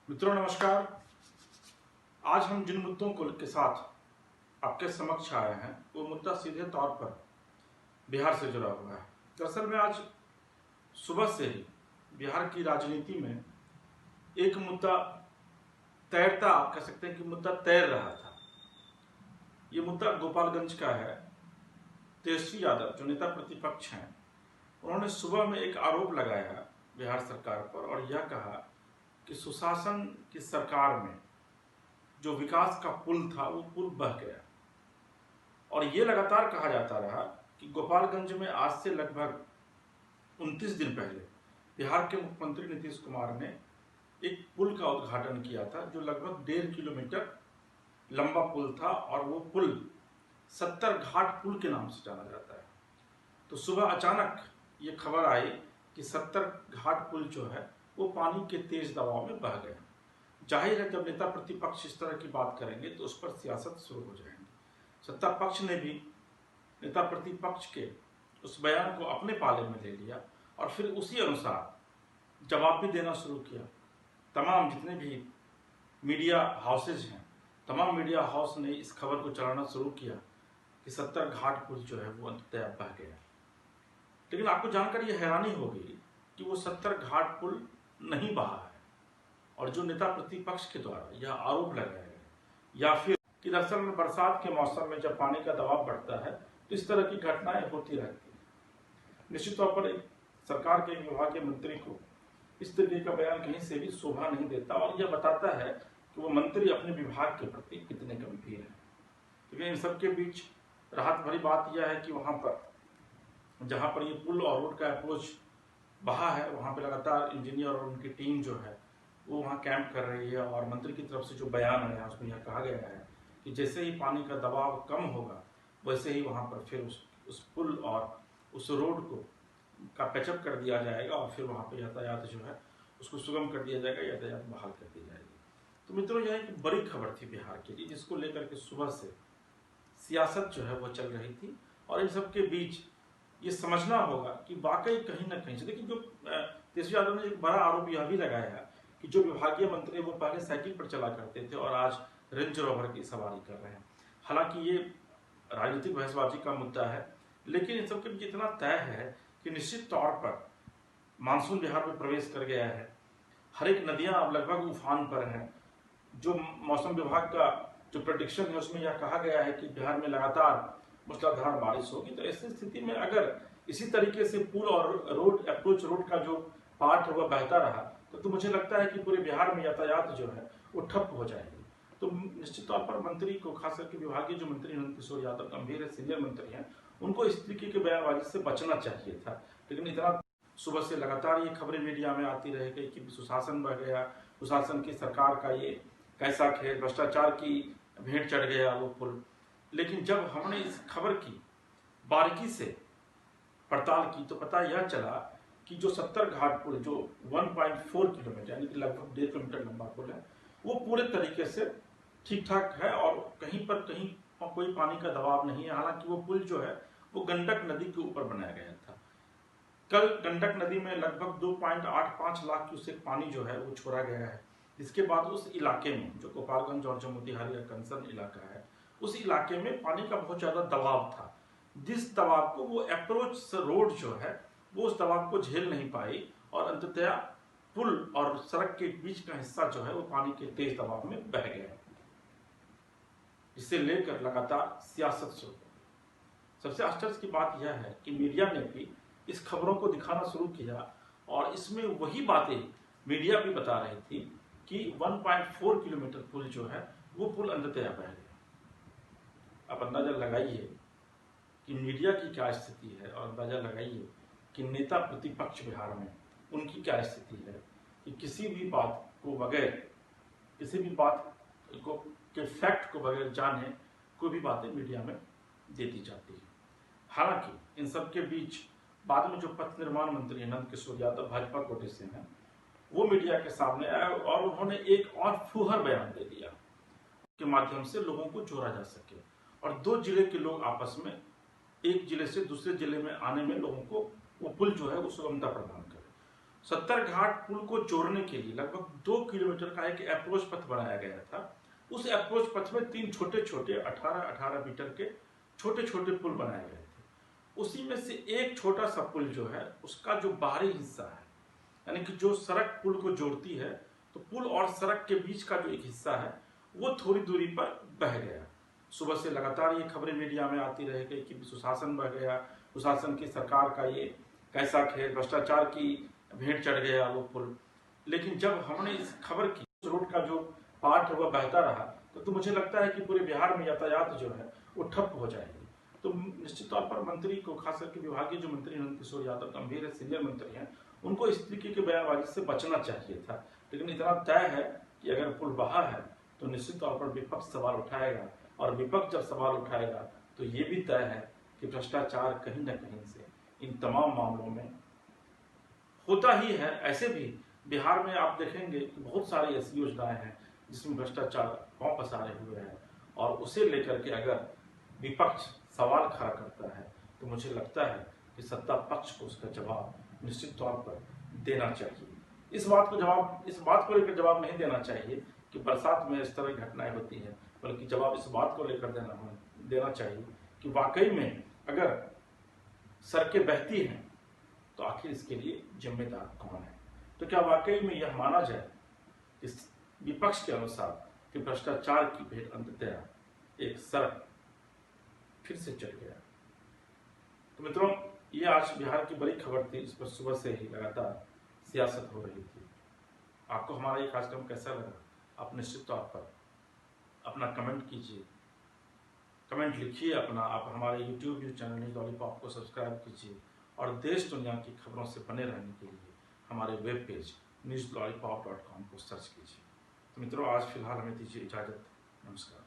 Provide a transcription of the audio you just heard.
मित्रों नमस्कार। आज हम जिन मुद्दों को के साथ आपके समक्ष आए हैं वो मुद्दा सीधे तौर पर बिहार से जुड़ा हुआ है। दरअसल में आज सुबह से ही बिहार की राजनीति में एक मुद्दा तैरता, आप कह सकते हैं कि मुद्दा तैर रहा था। ये मुद्दा गोपालगंज का है। तेजस्वी यादव जो नेता प्रतिपक्ष हैं, उन्होंने सुबह में एक आरोप लगाया बिहार सरकार पर और यह कहा कि सुशासन की सरकार में जो विकास का पुल था वो पुल बह गया। और ये लगातार कहा जाता रहा कि गोपालगंज में आज से लगभग 29 दिन पहले बिहार के मुख्यमंत्री नीतीश कुमार ने एक पुल का उद्घाटन किया था जो लगभग 1.5 किलोमीटर लंबा पुल था और वो पुल 70 घाट पुल के नाम से जाना जाता है। तो सुबह अचानक ये खबर आई कि 70 घाट पुल जो है वो पानी के तेज दबाव में बह गया। जाहिर है जब नेता प्रतिपक्ष इस तरह की बात करेंगे तो उस पर सियासत शुरू हो जाएंगी। सत्ता पक्ष ने भी नेता प्रतिपक्ष के उस बयान को अपने पाले में ले लिया और फिर उसी अनुसार जवाब भी देना शुरू किया। तमाम जितने भी मीडिया हाउसेज हैं, तमाम मीडिया हाउस ने इस खबर को चलाना शुरू किया कि 70 घाट पुल जो है वो अंततः बह गया। लेकिन आपको जानकर यह हैरानी होगी कि वो 70 घाट पुल नहीं बहा है और जो नेता प्रतिपक्ष के द्वारा यह आरोप लगाया गया या फिर कि दरअसल में बरसात के मौसम में जब पानी का दबाव बढ़ता है तो इस तरह की घटनाएं होती रहती हैं। निश्चित तौर पर एक सरकार के विभागीय मंत्री को इस तरीके का बयान कहीं से भी शोभा नहीं देता और यह बताता है कि वो मंत्री अपने विभाग के प्रति कितने गंभीर हैं। लेकिन इन सबके बीच राहत भरी बात यह है कि वहां पर जहां पर ये पुल और रोड का अप्रोच बहा है वहां पर लगातार इंजीनियर और उनकी टीम जो है वो वहाँ कैंप कर रही है और मंत्री की तरफ से जो बयान आया उसमें यह कहा गया है कि जैसे ही पानी का दबाव कम होगा वैसे ही वहाँ पर फिर उस पुल और उस रोड को का पैचअप कर दिया जाएगा और फिर वहाँ पे यातायात जो है उसको सुगम कर दिया जाएगा, यातायात बहाल कर दी जाएगी। तो मित्रों यह एक बड़ी खबर थी बिहार के लिए जिसको लेकर के सुबह से सियासत जो है वो चल रही थी। और इन सब के बीच ये समझना होगा कि वाकई कहीं ना कहीं से देखिए जो तेजस्वी यादव ने एक बड़ा आरोप यह भी लगाया कि जो विभागीय मंत्री वो पहले साइकिल पर चला करते थे और आज रेंज रोवर की सवारी कर रहे हैं। हालांकि ये राजनीतिक बहसबाजी का मुद्दा है, लेकिन इन सबके बीच इतना तय है कि निश्चित तौर पर मानसून बिहार में प्रवेश कर गया है। हर एक नदियां अब लगभग उफान पर हैं। जो मौसम विभाग का जो प्रेडिक्शन है उसमें यह कहा गया है कि बिहार में लगातार मूसलाधार बारिश होगी। तो ऐसी स्थिति में अगर इसी तरीके से पुल और रोड अप्रोच रोड का जो पार्ट है वह बहता रहा तो मुझे लगता है कि पूरे बिहार में यातायात जो है वो ठप हो जाएगी। तो निश्चित तौर पर मंत्री को, खास करके विभागीय जो मंत्री नंद किशोर यादव गंभीर है, सीनियर मंत्री हैं, उनको इस तरीके के बयानबाजी से बचना चाहिए था। लेकिन इतना सुबह से लगातार ये खबरें मीडिया में आती रह गई कि सुशासन बह गया, सुशासन की सरकार का ये कैसा खेल, भ्रष्टाचार की भेंट चढ़ गया वो पुल। लेकिन जब हमने इस खबर की बारीकी से पड़ताल की तो पता यह चला कि जो 70 घाट पुल जो 1.4 किलोमीटर यानी कि लगभग 1.5 किलोमीटर लंबा पुल है वो पूरे तरीके से ठीक ठाक है और कहीं पर कहीं कोई पानी का दबाव नहीं है। हालांकि वो पुल जो है वो गंडक नदी के ऊपर बनाया गया था। कल गंडक नदी में लगभग 2.85 लाख क्यूसेक पानी जो है वो छोड़ा गया है, जिसके बाद उस इलाके में जो गोपालगंज और जो मोतिहारी का कंसर्न इलाका है उस इलाके में पानी का बहुत ज्यादा दबाव था, जिस दबाव को वो अप्रोच रोड जो है वो उस दबाव को झेल नहीं पाई और अंततः पुल और सड़क के बीच का हिस्सा जो है वो पानी के तेज दबाव में बह गया। इसे लेकर लगातार सियासत शुरू हो गई। सबसे आश्चर्य की बात यह है कि मीडिया ने भी इस खबरों को दिखाना शुरू किया और इसमें वही बातें मीडिया भी बता रही थी कि 1.4 किलोमीटर पुल जो है वो पुल अंततः बह गया। अब अंदाजा लगाइए कि मीडिया की क्या स्थिति है और अंदाजा लगाइए कि नेता प्रतिपक्ष बिहार में उनकी क्या स्थिति है कि किसी भी बात को बगैर, किसी भी बात को के फैक्ट को बगैर जाने कोई भी बातें मीडिया में दे दी जाती है। हालांकि इन सब के बीच बाद में जो पथ निर्माण मंत्री नंद किशोर यादव भाजपा कोटे से हैं वो मीडिया के सामने आए और उन्होंने एक और फूहर बयान दे दिया के माध्यम से लोगों को जोड़ा जा सके और दो जिले के लोग आपस में एक जिले से दूसरे जिले में आने में लोगों को वो पुल जो है वो सुगमता प्रदान करे। 70 घाट पुल को जोड़ने के लिए लगभग 2 किलोमीटर का एक अप्रोच पथ बनाया गया था। उस अप्रोच पथ में 3 छोटे छोटे 18-18 मीटर के छोटे छोटे पुल बनाए गए थे। उसी में से एक छोटा सा पुल जो है उसका जो बाहरी हिस्सा है, यानी कि जो सड़क पुल को जोड़ती है, तो पुल और सड़क के बीच का जो एक हिस्सा है वो थोड़ी दूरी पर बह गया। सुबह से लगातार ये खबरें मीडिया में आती रह गई कि सुशासन बह गया, सुशासन की सरकार का ये कैसा खेल, भ्रष्टाचार की भेंट चढ़ गया वो पुल। लेकिन जब हमने इस खबर की, रोड का जो पार्ट है वह बहता रहा, तो मुझे लगता है कि पूरे बिहार में यातायात जो है वो ठप हो जाएगी। तो निश्चित तौर पर मंत्री को, खास करके विभागीय जो मंत्री नंद किशोर यादव गंभीर है, सीनियर मंत्री हैं, उनको इस तरीके के बयानबाजी से बचना चाहिए था। लेकिन इतना तय है कि अगर पुल बहा है तो निश्चित तौर पर विपक्ष सवाल उठाएगा, और विपक्ष जब सवाल उठाएगा तो ये भी तय है कि भ्रष्टाचार कहीं न कहीं से इन तमाम मामलों में होता ही है। ऐसे भी बिहार में आप देखेंगे कि बहुत सारी ऐसी योजनाएं हैं जिसमें भ्रष्टाचार पांव पसारे हुए हैं, और उसे लेकर के अगर विपक्ष सवाल खड़ा करता है तो मुझे लगता है कि सत्ता पक्ष को उसका जवाब निश्चित तौर पर देना चाहिए। इस बात को लेकर जवाब नहीं देना चाहिए कि बरसात में इस तरह की घटनाएं होती हैं, बल्कि जवाब इस बात को लेकर देना चाहिए कि वाकई में अगर सड़कें बहती हैं तो आखिर इसके लिए जिम्मेदार कौन है। तो क्या वाकई में यह माना जाए कि विपक्ष के अनुसार कि भ्रष्टाचार की भेंट अंततः एक सड़क फिर से चढ़ गया। तो मित्रों, ये आज बिहार की बड़ी खबर थी, इस पर सुबह से ही लगातार सियासत हो रही थी। आपको हमारा ये कार्यक्रम कैसा लगा, आप निश्चित तौर पर अपना कमेंट कीजिए, कमेंट लिखिए अपना। आप हमारे YouTube चैनल न्यूज़ लॉलीपॉप को सब्सक्राइब कीजिए, और देश दुनिया की खबरों से बने रहने के लिए हमारे वेब पेज newslollipop.com को सर्च कीजिए। तो मित्रों, आज फिलहाल हमें दीजिए इजाज़त। नमस्कार।